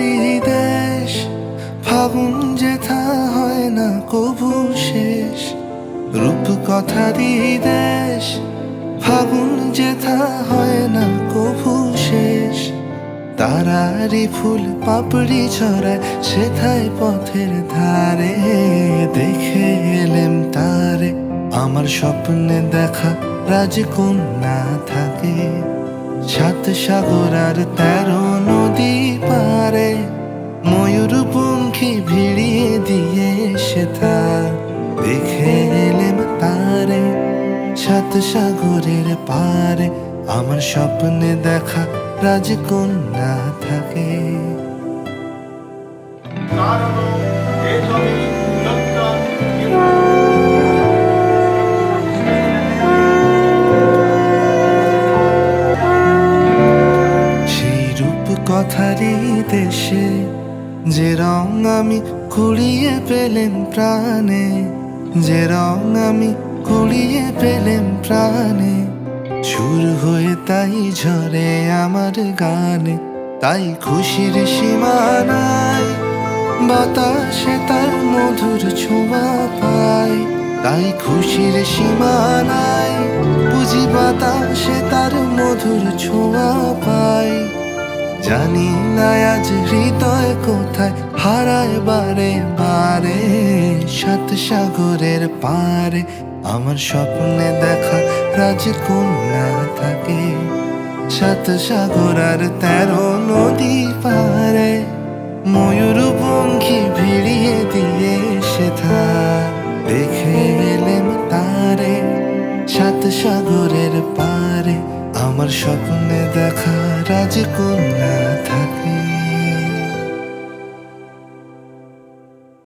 কথারই দেশ, ফাগুন যেথা হয় না কবু শেষ। রূপ কথারই দেশ, ফাগুন যেথা হয় না কবু শেষ। তারারি ফুল পাপড়ি ছড়ায় সেথায় পথের ধারে, দেখে এলেম তারে আমার স্বপ্নে দেখা রাজকন্যা থাকে। 7 সাগর আর 13 নদী পারে, ময়ূরপঙ্খী ভিড়িয়ে দিয়ে সেথা দেখে এলেম তারে। 7 সাগরের পারে আমার স্বপ্নে দেখা রাজকন্যা থাকে। সেই রূপ কথারই দেশে যে রং আমি কুড়িয়ে পেলেম প্রাণে, যে রং আমি কুড়িয়ে পেলেম প্রাণে। সুর হয়ে তাই ঝরে আমার গানে, তাই খুশির সীমানায় বাতাসে তার মধুর ছোঁয়া পায়। তাই খুশির সীমানায় বুঝি বাতাসে তার মধুর ছোঁয়া পায়। জানি না আজ হৃদয় কোথায় হারায় বারে বারে। 7 সাগরের পারে আমার স্বপ্নে দেখা রাজকন্যা থাকে। 7 সাগর আর 13 নদী পারে, ময়ূরপঙ্খী ভিড়িয়ে দিয়ে সেথা দেখে এলেম তারে। 7 সাগরের পারে আমার স্বপ্নে দেখা রাজকন্যা থাকে।